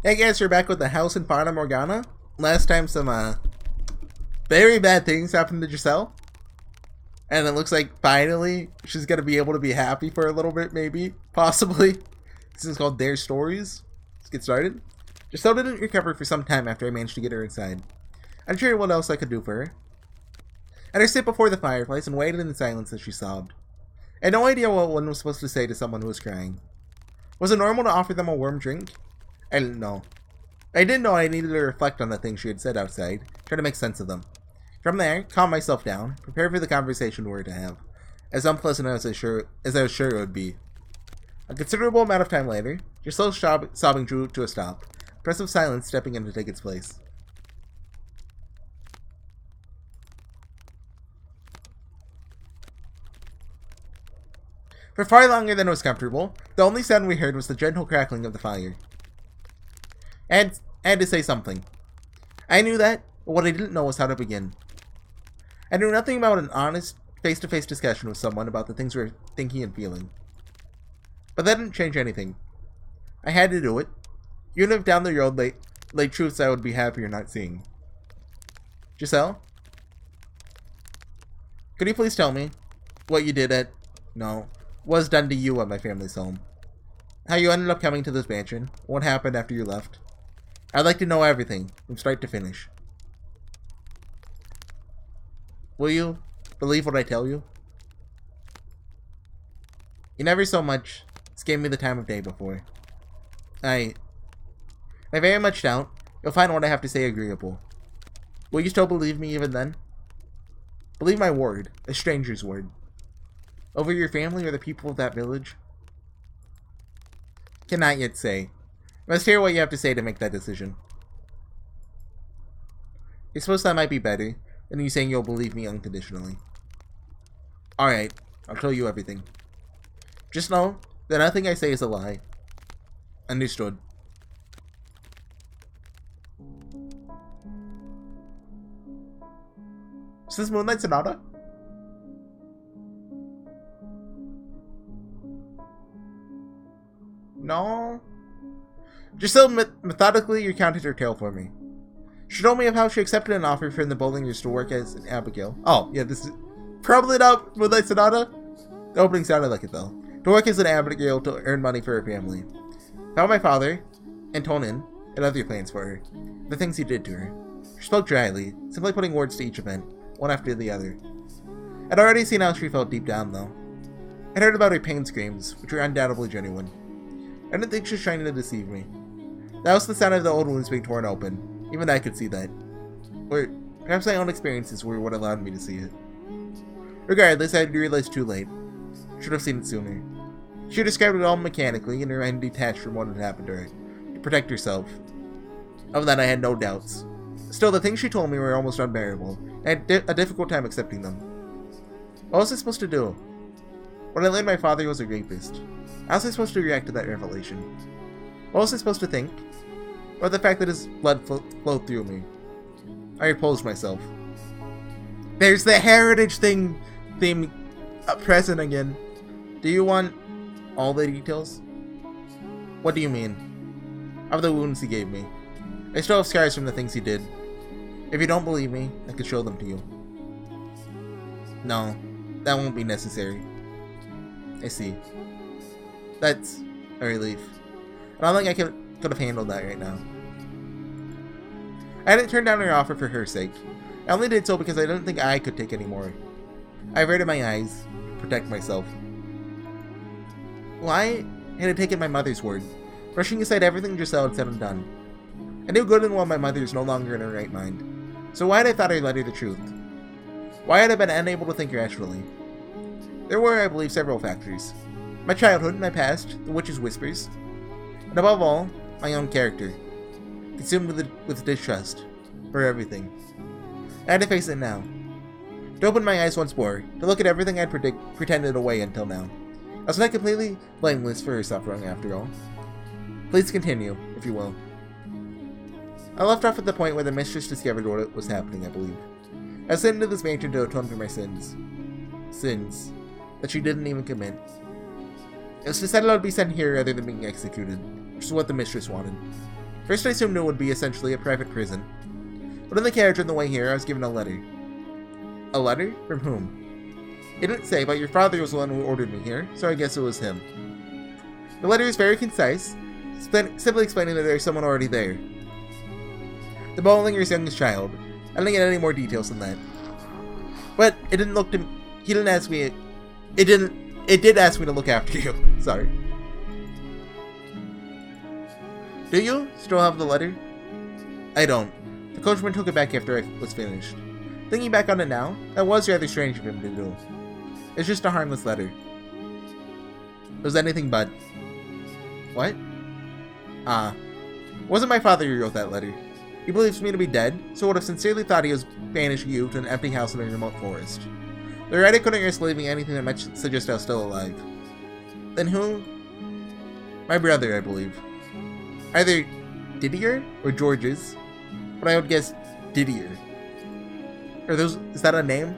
Hey guys, we're back with the house in Fata Morgana. Last time some very bad things happened to Giselle. And it looks like finally she's gonna be able to be happy for a little bit, maybe. Possibly. This is called Their Stories. Let's get started. Giselle didn't recover for some time after I managed to get her inside. I'm sure what else I could do for her. And I sit before the fireplace and waited in silence as she sobbed. I had no idea what one was supposed to say to someone who was crying. Was it normal to offer them a warm drink? I didn't know. I did know I needed to reflect on the things she had said outside, try to make sense of them. From there, calm myself down, prepare for the conversation we were to have, as unpleasant as I was sure it would be. A considerable amount of time later, Giselle's sobbing drew to a stop, oppressive silence stepping in to take its place. For far longer than was comfortable, the only sound we heard was the gentle crackling of the fire. I had to say something. I knew that, but what I didn't know was how to begin. I knew nothing about an honest, face-to-face discussion with someone about the things we were thinking and feeling. But that didn't change anything. I had to do it. Even if down the road lay truths I would be happier not seeing. Giselle? Could you please tell me what you did was done to you at my family's home? How you ended up coming to this mansion? What happened after you left? I'd like to know everything, from start to finish. Will you believe what I tell you? You never so much as gave me the time of day before. I very much doubt you'll find what I have to say agreeable. Will you still believe me even then? Believe my word, a stranger's word. Over your family or the people of that village? Cannot yet say. Must hear what you have to say to make that decision. I suppose that might be better than you saying you'll believe me unconditionally. Alright, I'll tell you everything. Just know that nothing I say is a lie. Understood. Is this Moonlight Sonata? No. Giselle methodically recounted her tale for me. She told me of how she accepted an offer from the Bowlingers to work as an Abigail. Oh, yeah, this is probably not Moonlight Sonata. The opening sounded like it, though. To work as an Abigail to earn money for her family. Found my father, and Tonin, and other plans for her. The things he did to her. She spoke dryly, simply putting words to each event, one after the other. I'd already seen how she felt deep down, though. I'd heard about her pain screams, which were undoubtedly genuine. I didn't think she was trying to deceive me. That was the sound of the old wounds being torn open. Even I could see that. Or perhaps my own experiences were what allowed me to see it. Regardless, I had realized too late. Should have seen it sooner. She described it all mechanically, and her mind detached from what had happened to her, to protect herself. Of that I had no doubts. Still, the things she told me were almost unbearable, and I had a difficult time accepting them. What was I supposed to do? When I learned my father was a rapist, how was I supposed to react to that revelation? What was I supposed to think? Or the fact that his blood flowed through me? I opposed myself. There's the heritage theme present again. Do you want all the details? What do you mean? Of the wounds he gave me. I still have scars from the things he did. If you don't believe me, I could show them to you. No, that won't be necessary. I see. That's a relief. I don't think I could have handled that right now. I hadn't turned down her offer for her sake. I only did so because I didn't think I could take any more. I averted my eyes, to protect myself. Why had I taken my mother's word, brushing aside everything Giselle had said and done? I knew good and well my mother is no longer in her right mind. So why had I thought I let her the truth? Why had I been unable to think rationally? There were, I believe, several factors. My childhood, my past, the witch's whispers, and above all, my own character, consumed with distrust for everything. I had to face it now. To open my eyes once more, to look at everything I'd pretended away until now. I was not completely blameless for her suffering, after all. Please continue, if you will. I left off at the point where the mistress discovered what was happening, I believe. I was sent into this mansion to atone for my sins. Sins that she didn't even commit. It was decided I would be sent here rather than being executed, which is what the mistress wanted. First I assumed it would be essentially a private prison. But in the carriage on the way here, I was given a letter. A letter? From whom? It didn't say, but your father was the one who ordered me here, so I guess it was him. The letter is very concise, simply explaining that there's someone already there. The Bowlinger's youngest child. I didn't get any more details than that. But it didn't look to me. He didn't ask me. It did ask me to look after you. Sorry. Do you still have the letter? I don't. The coachman took it back after I was finished. Thinking back on it now, that was rather strange of him to do. It's just a harmless letter. It was anything but. What? It wasn't my father who wrote that letter. He believes me to be dead, so would have sincerely thought he was banishing you to an empty house in a remote forest. The writer couldn't risk leaving anything that might suggest I was still alive. Then who? My brother, I believe. Either Didier or George's, but I would guess Didier. Is that a name?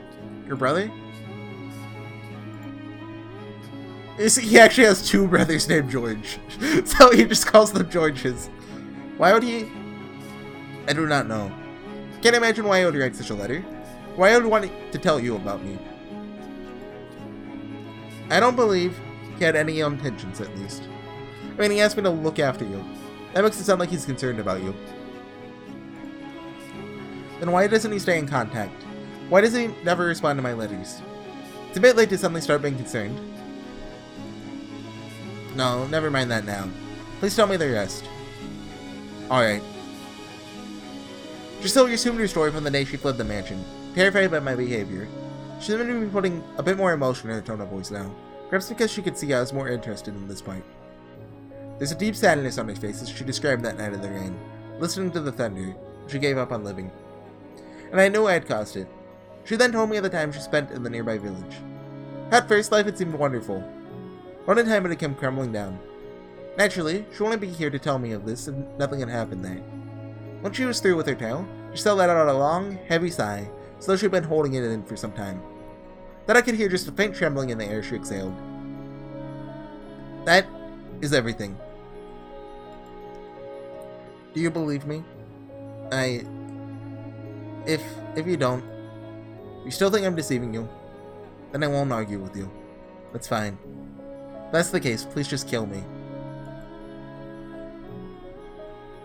Your brother? He actually has two brothers named George, so he just calls them Georges. Why would he? I do not know. Can't imagine why I would write such a letter. Why I would want to tell you about me. I don't believe he had any ill intentions, at least. I mean, he asked me to look after you. That makes it sound like he's concerned about you. Then why doesn't he stay in contact? Why does he never respond to my letters? It's a bit late to suddenly start being concerned. No, never mind that now. Please tell me the rest. Alright. Giselle resumed her story from the day she fled the mansion, terrified by my behavior. She seemed to be putting a bit more emotion in her tone of voice now, perhaps because she could see I was more interested in this point. There's a deep sadness on her face as she described that night in the rain, listening to the thunder, she gave up on living. And I knew I had caused it. She then told me of the time she spent in the nearby village. At first, life had seemed wonderful. One in time it had come crumbling down. Naturally, she would only be here to tell me of this, and nothing had happened there. When she was through with her tale, Giselle let out a long, heavy sigh, as though she had been holding it in for some time. Then I could hear just a faint trembling in the air she exhaled. That is everything. Do you believe me? If you don't, you still think I'm deceiving you, then I won't argue with you. That's fine. If that's the case, please just kill me.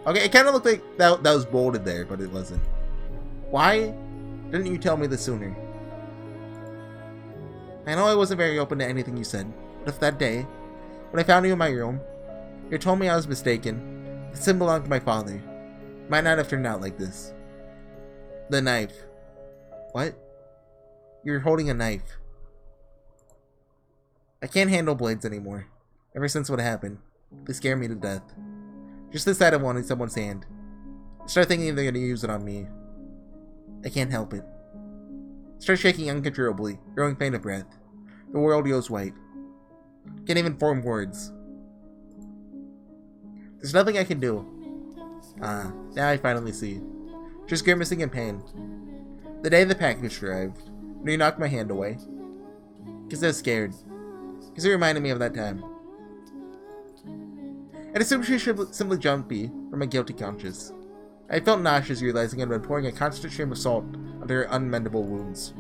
Okay, it kind of looked like that was bolded there, but it wasn't. Why didn't you tell me this sooner? I know I wasn't very open to anything you said, but if that day, when I found you in my room, you told me I was mistaken, the sin belonged to my father, it might not have turned out like this. The knife. What? You're holding a knife. I can't handle blades anymore. Ever since what happened, they scare me to death. Just the sight of one in someone's hand. I start thinking they're gonna use it on me. I can't help it. I start shaking uncontrollably, growing faint of breath. The world goes white. Can't even form words. There's nothing I can do. Now I finally see. Just grimacing in pain. The day the package arrived, when you knocked my hand away. Because I was scared. Because it reminded me of that time. I assumed she should simply jump me from a guilty conscience. I felt nauseous realizing I'd been pouring a constant stream of salt onto her unmendable wounds.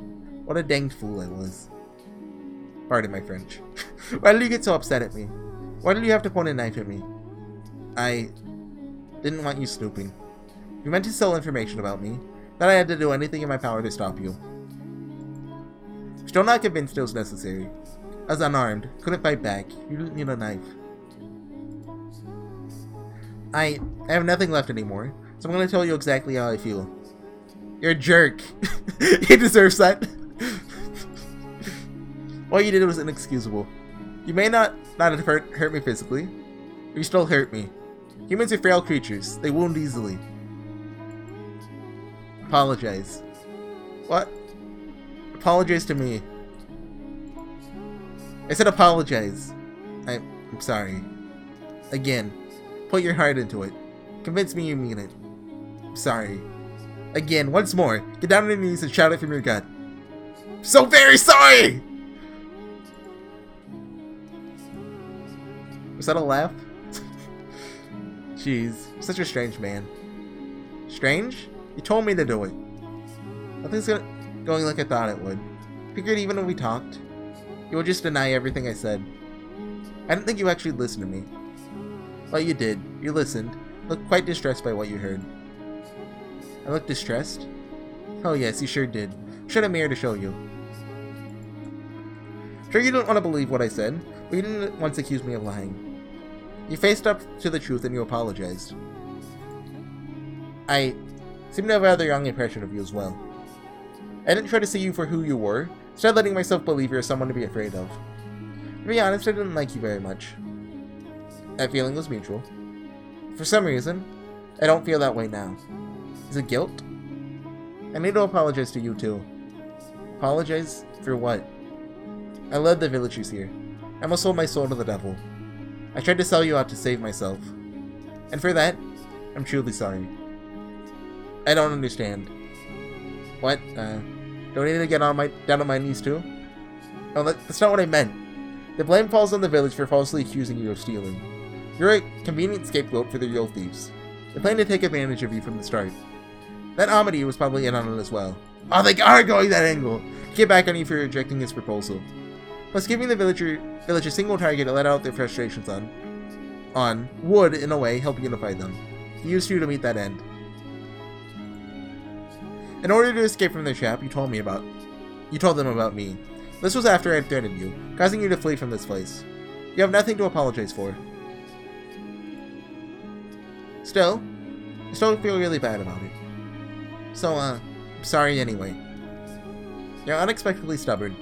What a danged fool I was. Pardon my French. Why did you get so upset at me? Why did you have to point a knife at me? I didn't want you snooping. You meant to sell information about me, that I had to do anything in my power to stop you. Still not convinced it was necessary. I was unarmed, couldn't fight back. You didn't need a knife. I have nothing left anymore, so I'm going to tell you exactly how I feel. You're a jerk. He deserves that. What you did was inexcusable. You may not have hurt me physically, but you still hurt me. Humans are frail creatures. They wound easily. Apologize. What? Apologize to me. I said apologize. I'm sorry. Again. Put your heart into it. Convince me you mean it. I'm sorry. Again, once more. Get down on your knees and shout it from your gut. I'm so very sorry! Was that a laugh? Jeez. such a strange man. Strange? You told me to do it. Nothing's going like I thought it would. Figured even when we talked, you would just deny everything I said. I didn't think you actually listened to me. Well, you did. You listened. Looked quite distressed by what you heard. I looked distressed? Oh yes, you sure did. Should have mirror to show you. Sure you didn't want to believe what I said, but you didn't once accuse me of lying. You faced up to the truth and you apologized. I seem to have a rather young impression of you as well. I didn't try to see you for who you were, instead letting myself believe you're someone to be afraid of. To be honest, I didn't like you very much. That feeling was mutual. For some reason, I don't feel that way now. Is it guilt? I need to apologize to you too. Apologize? For what? I led the villagers here. I almost sold my soul to the devil. I tried to sell you out to save myself. And for that, I'm truly sorry. I don't understand. What? Do I need to get down on my knees too? No, that's not what I meant. The blame falls on the village for falsely accusing you of stealing. You're a convenient scapegoat for the real thieves. They plan to take advantage of you from the start. That Amity was probably in on it as well. Oh, they are going that angle! Get back on you for rejecting his proposal. Plus, giving the village a single target to let out their frustrations on would, in a way, help unify them. He used you to meet that end. In order to escape from their trap, you told them about me. This was after I had threatened you, causing you to flee from this place. You have nothing to apologize for. Still, I still feel really bad about it. So, I'm sorry anyway. You're unexpectedly stubborn.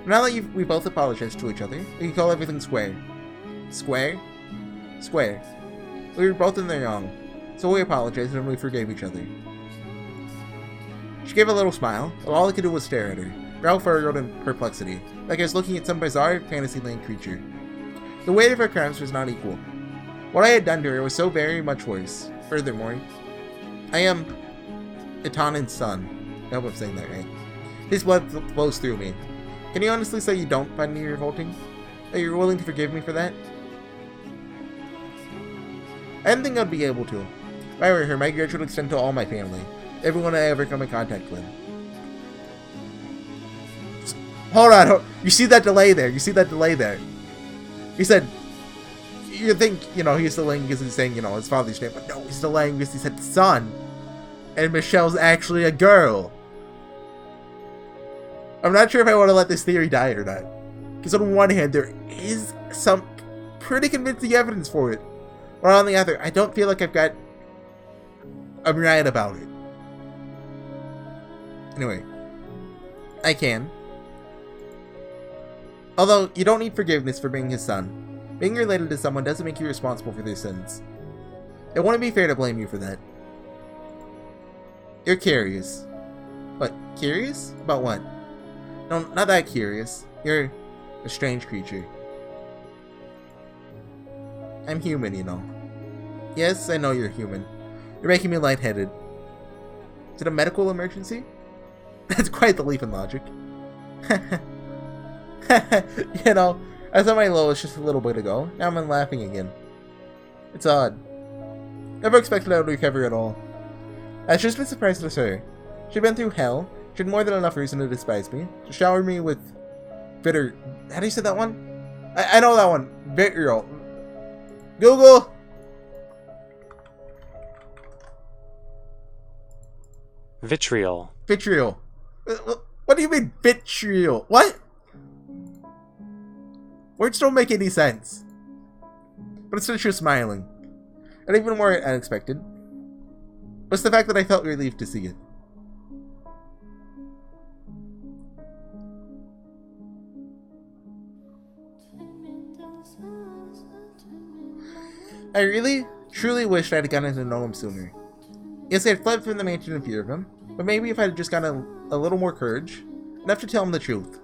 Now that we both apologized to each other, we can call everything square. Square? Square. We were both in the wrong, so we apologized and we forgave each other. She gave a little smile, but all I could do was stare at her, brow furrowed in perplexity, like I was looking at some bizarre Fantasyland creature. The weight of her crimes was not equal. What I had done to her was so very much worse. Furthermore, I am Itanen's son. I hope I'm saying that right. His blood flows through me. Can you honestly say you don't find me revolting? That you're willing to forgive me for that? I didn't think I'd be able to. If I were her, my grudge would extend to all my family. Everyone I ever come in contact with. Hold on. You see that delay there? You see that delay there? He said, you think, he's delaying because he's saying, his father's name. But no, he's delaying because he said son. And Michelle's actually a girl. I'm not sure if I want to let this theory die or not. Because on one hand, there is some pretty convincing evidence for it. Or on the other, I don't feel like I'm right about it. Anyway, I can. Although, you don't need forgiveness for being his son. Being related to someone doesn't make you responsible for their sins. It wouldn't be fair to blame you for that. You're curious. What, curious? About what? No, not that curious. You're a strange creature. I'm human, Yes, I know you're human. You're making me lightheaded. Is it a medical emergency? That's quite the leap in logic. I was at my lowest just a little bit ago. Now I'm laughing again. It's odd. Never expected I would recover at all. I was just as surprised as her. She'd been through hell. She had more than enough reason to despise me. To shower me with bitter... How do you say that one? I know that one. Vitriol. Google! Vitriol. Vitriol. What do you mean, vitriol? What? Words don't make any sense. But instead she was smiling. And even more unexpected was the fact that I felt relieved to see it. I really, truly wished I had gotten to know him sooner. Yes, I had fled from the mansion in fear of him, but maybe if I had just gotten a little more courage, enough to tell him the truth,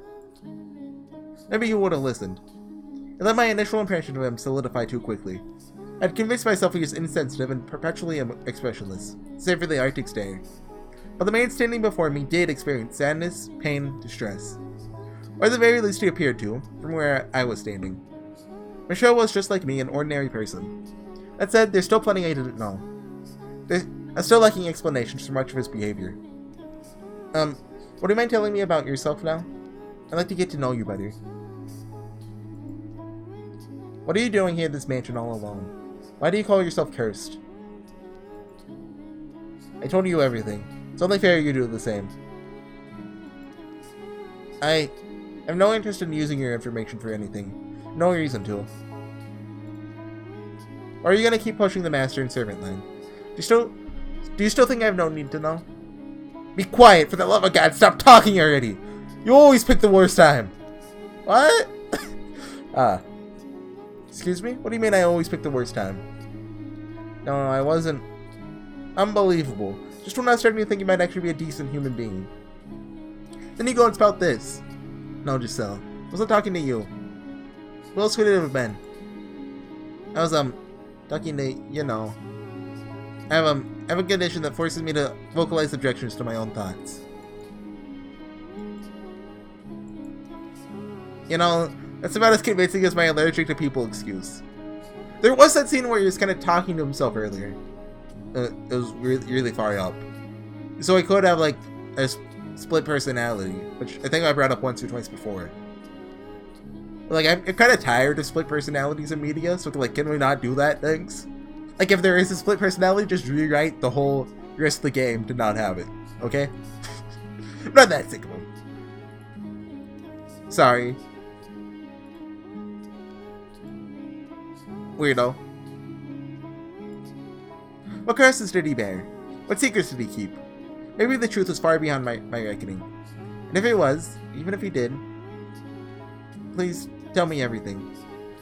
maybe he would have listened. I let my initial impression of him solidify too quickly. I'd convinced myself he was insensitive and perpetually expressionless, save for the Arctic stare. But the man standing before me did experience sadness, pain, distress. Or at the very least he appeared to, from where I was standing. Michelle was just like me, an ordinary person. That said, there's still plenty I didn't know. I'm still lacking explanations for much of his behavior. Would you mind telling me about yourself now? I'd like to get to know you better. What are you doing here in this mansion all alone? Why do you call yourself cursed? I told you everything. It's only fair you do the same. I have no interest in using your information for anything. No reason to. Or are you gonna keep pushing the master and servant line? Do you still think I have no need to know? Be quiet, for the love of God, stop talking already! You always pick the worst time! What? Excuse me? What do you mean I always pick the worst time? No, I wasn't. Unbelievable. Just when I was starting to think you might actually be a decent human being. Then you go and spout this. No, Giselle. I wasn't talking to you. Who else could it have been? I was, talking to, you know. I have a condition that forces me to vocalize objections to my own thoughts. You know, that's about as convincing as my allergic to people excuse. There was that scene where he was kind of talking to himself earlier. It was really far up. So I could have, like, a split personality, which I think I brought up once or twice before. Like, I'm kind of tired of split personalities in media, so, like, can we not do that, thanks? Like, if there is a split personality, just rewrite the whole rest of the game to not have it, okay? I'm not that sick of them. Sorry. Weirdo. What curses did he bear? What secrets did he keep? Maybe the truth was far beyond my reckoning. And if it was, even if he did, please tell me everything.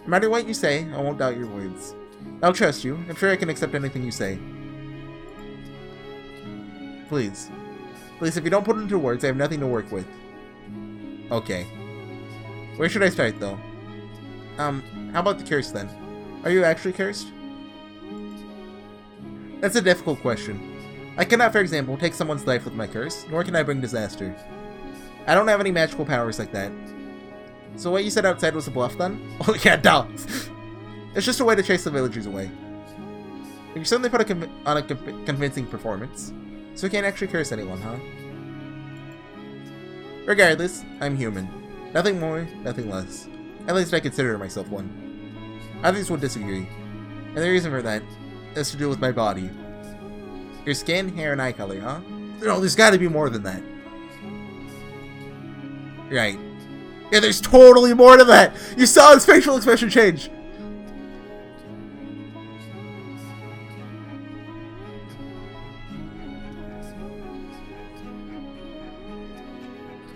No matter what you say, I won't doubt your words. I'll trust you. I'm sure I can accept anything you say. Please. Please, if you don't put it into words, I have nothing to work with. Okay. Where should I start, though? How about the curse, then? Are you actually cursed? That's a difficult question. I cannot, for example, take someone's life with my curse, nor can I bring disaster. I don't have any magical powers like that. So what you said outside was a bluff, then? Oh yeah, duh! It's just a way to chase the villagers away. You certainly put on a convincing performance. So you can't actually curse anyone, huh? Regardless, I'm human. Nothing more, nothing less. At least I consider myself one. Others will disagree. And the reason for that is to do with my body. Your skin, hair, and eye color, huh? No, there's gotta be more than that. Right. Yeah, there's totally more to that! You saw his facial expression change!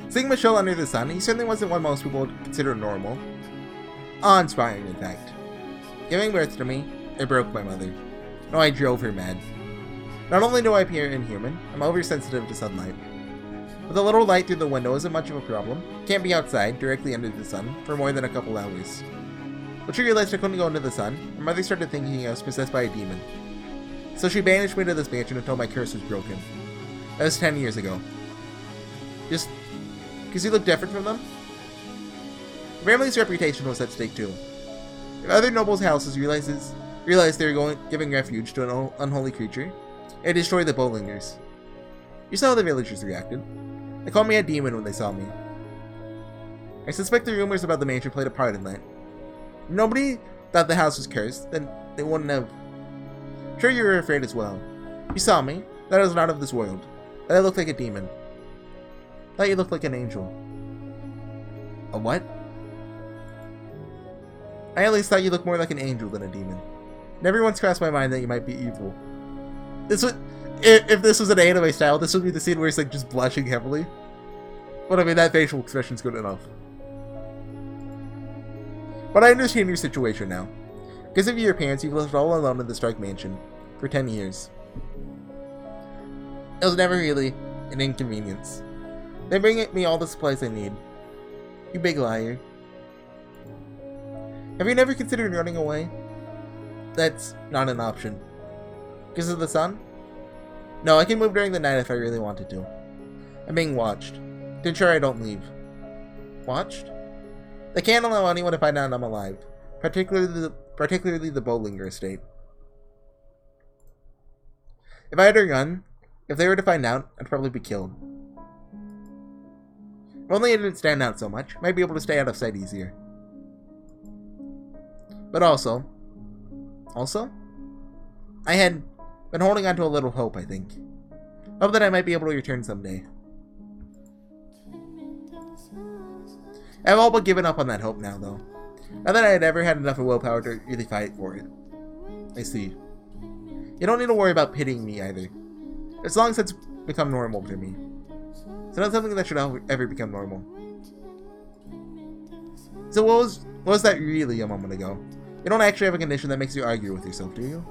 Seeing Michelle under the sun, he certainly wasn't what most people would consider normal. Awe-inspiring, in fact. Giving birth to me, it broke my mother. No, I drove her mad. Not only do I appear inhuman, I'm oversensitive to sunlight. With a little light through the window isn't much of a problem. Can't be outside, directly under the sun, for more than a couple hours. When she realized I couldn't go into the sun, my mother started thinking I was possessed by a demon. So she banished me to this mansion until my curse was broken. That was 10 years ago. Just because you look different from them? The family's reputation was at stake too. If other nobles' houses realized they were giving refuge to an unholy creature, it destroyed the Bowlingers. You saw how the villagers reacted. They called me a demon when they saw me. I suspect the rumors about the mansion played a part in that. If nobody thought the house was cursed, then they wouldn't have. Sure, you were afraid as well. You saw me. That I was not of this world. That I looked like a demon. Thought you looked like an angel. A what? I at least thought you looked more like an angel than a demon. Never once crossed my mind that you might be evil. This would, if this was an anime style, this would be the scene where he's like just blushing heavily. But I mean, that facial expression's good enough. But I understand your situation now. Because of your parents, you've lived all alone in the Stark Mansion for 10 years. It was never really an inconvenience. They bring me all the supplies I need. You big liar. Have you never considered running away? That's not an option. Because of the sun? No, I can move during the night if I really wanted to. I'm being watched. To ensure I don't leave. Watched? They can't allow anyone to find out I'm alive. Particularly the Bowlinger estate. If I had a gun, if they were to find out, I'd probably be killed. If only I didn't stand out so much, I might be able to stay out of sight easier. But also, I had been holding on to a little hope, I think. Hope that I might be able to return someday. I've all but given up on that hope now, though. Not that I had ever had enough of willpower to really fight for it. I see. You don't need to worry about pitying me either. As long as it's become normal to me. It's not something that should ever become normal. So what was that really a moment ago? You don't actually have a condition that makes you argue with yourself, do you?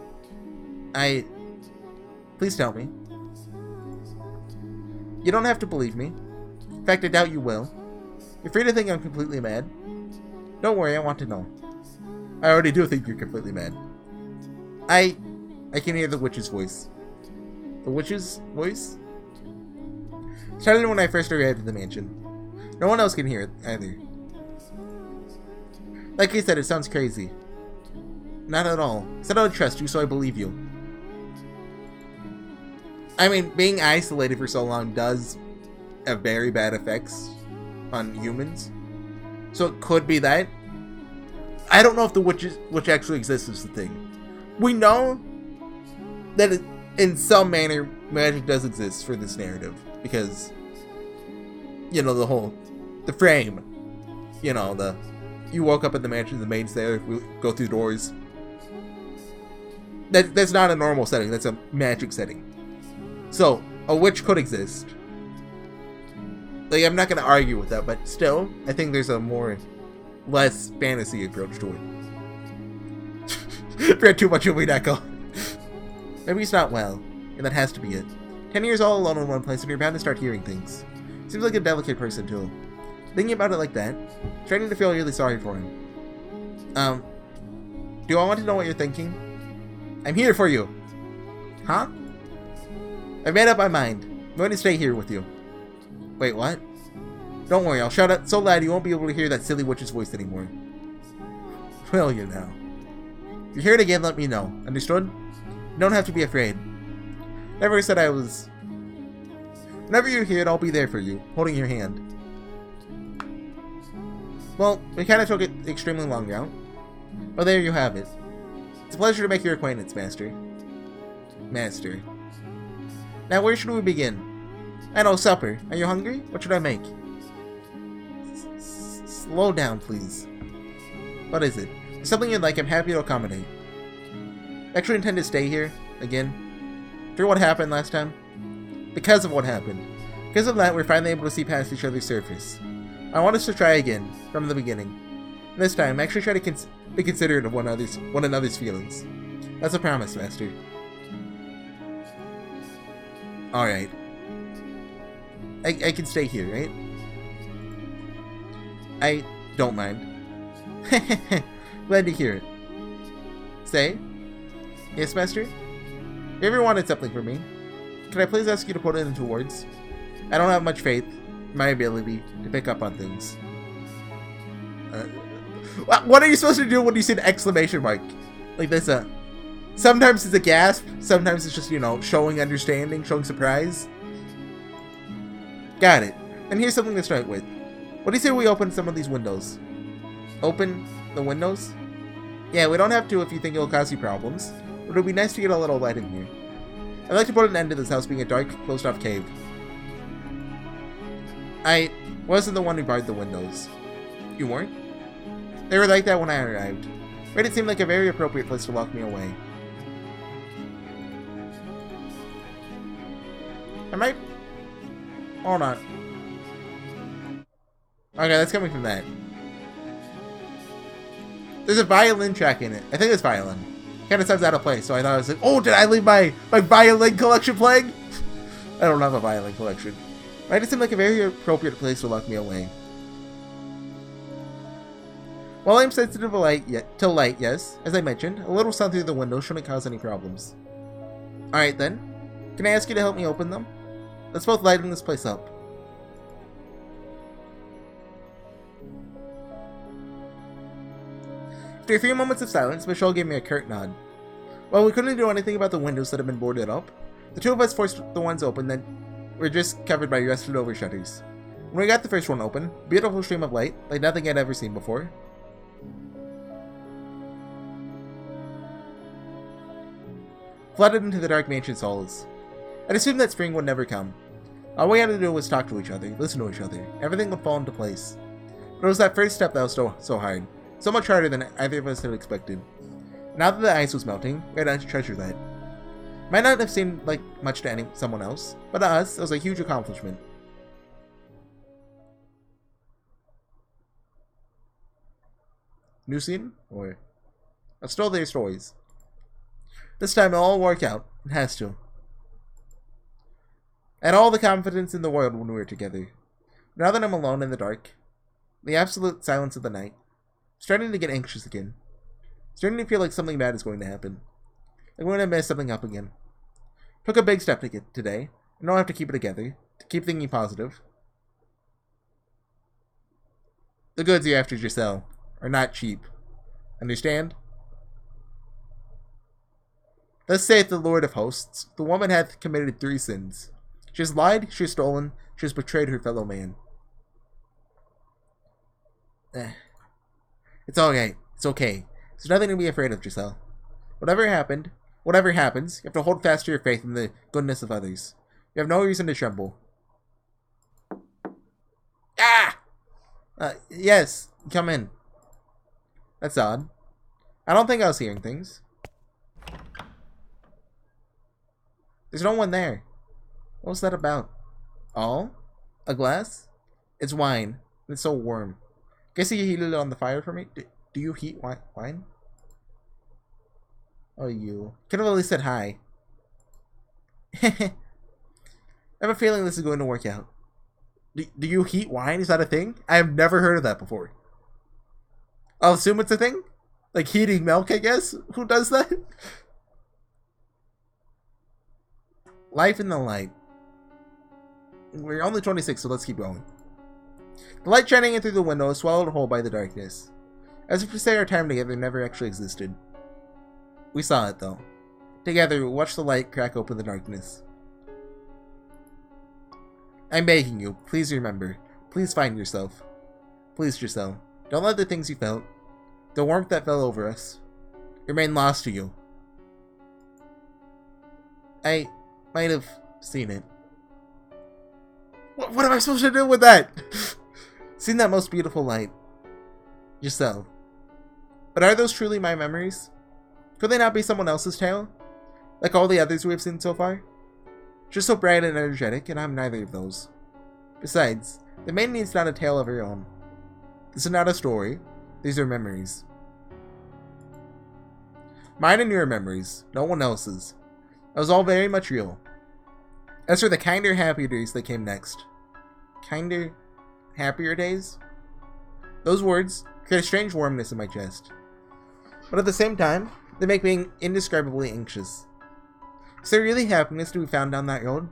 Please tell me. You don't have to believe me. In fact, I doubt you will. You're free to think I'm completely mad. Don't worry, I want to know. I already do think you're completely mad. I can hear the witch's voice. The witch's voice? It started when I first arrived at the mansion. No one else can hear it, either. Like I said, it sounds crazy. Not at all. I said I would trust you, so I believe you. I mean, being isolated for so long does have very bad effects on humans. So it could be that. I don't know if the witch actually exists is the thing. We know that in some manner magic does exist for this narrative. Because, you know, the frame. You know, you woke up at the mansion, the maid's there, we go through doors. That's not a normal setting, that's a magic setting. So, a witch could exist. Like, I'm not going to argue with that, but still, I think there's a less fantasy approach to it. Read too much of me, Echo. Maybe he's not well, and that has to be it. 10 years all alone in one place, and you're bound to start hearing things. Seems like a delicate person, too. Thinking about it like that, starting to feel really sorry for him. Do I want to know what you're thinking? I'm here for you. Huh? I've made up my mind. I'm going to stay here with you. Wait, what? Don't worry, I'll shout out so loud you won't be able to hear that silly witch's voice anymore. Will you now? If you hear it again, let me know. Understood? You don't have to be afraid. Never said I was... Whenever you hear it, I'll be there for you, holding your hand. Well, we kind of took it the extremely long route. Well, there you have it. It's a pleasure to make your acquaintance, Master. Master. Now, where should we begin? I know, supper. Are you hungry? What should I make? Slow down, please. What is it? If something you'd like, I'm happy to accommodate. I actually intend to stay here, again. After what happened last time? Because of what happened. Because of that, we're finally able to see past each other's surface. I want us to try again, from the beginning. This time, actually try to be considerate of one another's feelings. That's a promise, Master. Alright. I can stay here, right? I don't mind. Glad to hear it. Say? Yes, Master? You ever wanted something from me? Could I please ask you to put it into words? I don't have much faith in my ability to pick up on things. What are you supposed to do when you see an exclamation mark? Like this, sometimes it's a gasp, sometimes it's just, you know, showing understanding, showing surprise. Got it. And here's something to start with. What do you say we open some of these windows? Open the windows? Yeah, we don't have to if you think it'll cause you problems, but it'll be nice to get a little light in here. I'd like to put an end to this house being a dark, closed-off cave. I wasn't the one who barred the windows. You weren't? They were like that when I arrived. Made it seem like a very appropriate place to lock me away. I might... Hold on. Okay, that's coming from that. There's a violin track in it. I think it's violin. Kind of sounds out of place, so I thought I was like, oh, did I leave my violin collection playing? I don't have a violin collection. Might it seem like a very appropriate place to lock me away. While I'm sensitive to light, yes, as I mentioned, a little sun through the window shouldn't cause any problems. Alright then, can I ask you to help me open them? Let's both lighten this place up. After a few moments of silence, Michelle gave me a curt nod. While we couldn't do anything about the windows that had been boarded up, The two of us forced the ones open, then we're just covered by rusted over shutters. When we got the first one open, beautiful stream of light, like nothing I'd ever seen before. Flooded into the dark mansion's halls. I'd assumed that spring would never come. All we had to do was talk to each other, listen to each other. Everything would fall into place. But it was that first step that was so hard. So much harder than either of us had expected. Now that the ice was melting, we had to treasure that. Might not have seemed like much to someone else, but to us, it was a huge accomplishment. New scene? Or... I've stole their stories. This time it'll all work out. It has to. I had all the confidence in the world when we were together. Now that I'm alone in the dark, the absolute silence of the night, I'm starting to get anxious again. Starting to feel like something bad is going to happen. Like we're going to mess something up again. Took a big step today. I don't have to keep it together. To keep thinking positive. The goods you after Giselle are not cheap. Understand? Thus saith the Lord of Hosts, the woman hath committed 3 sins. She has lied, she has stolen, she has betrayed her fellow man. It's alright. It's okay. There's nothing to be afraid of, Giselle. Whatever happens, you have to hold fast to your faith in the goodness of others. You have no reason to tremble. Ah! Yes, come in. That's odd. I don't think I was hearing things. There's no one there. What was that about? All? A glass? It's wine. It's so warm. Guess you heated it on the fire for me? Do you heat wine? Oh, you. Could have at least said hi. I have a feeling this is going to work out. Do you heat wine? Is that a thing? I have never heard of that before. I'll assume it's a thing? Like heating milk, I guess? Who does that? Life in the light. We're only 26, so let's keep going. The light shining in through the window is swallowed whole by the darkness. As if to say our time together never actually existed. We saw it, though. Together, we watched the light crack open the darkness. I'm begging you, please remember. Please find yourself. Please, Giselle. Don't let the things you felt, the warmth that fell over us, remain lost to you. I might have seen it. What am I supposed to do with that? Seen that most beautiful light. Giselle. But are those truly my memories? Could they not be someone else's tale? Like all the others we have seen so far? Just so bright and energetic, and I'm neither of those. Besides, the maiden needs not a tale of her own. This is not a story. These are memories. Mine and your memories. No one else's. It was all very much real. As for the kinder, happier days that came next. Kinder, happier days? Those words create a strange warmness in my chest. But at the same time, they make me indescribably anxious. Is there really happiness to be found down that road?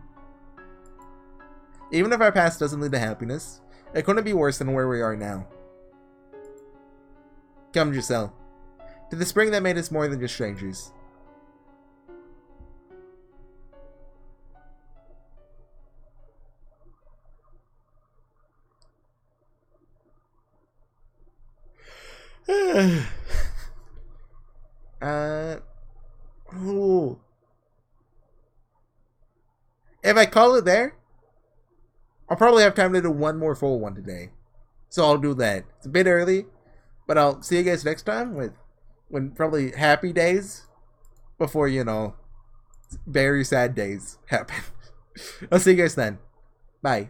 Even if our past doesn't lead to happiness, it couldn't be worse than where we are now. Come, Giselle. To the spring that made us more than just strangers. Ooh. If I call it there, I'll probably have time to do one more full one today. So I'll do that. It's a bit early, but I'll see you guys next time when probably happy days before, you know, very sad days happen. I'll see you guys then. Bye.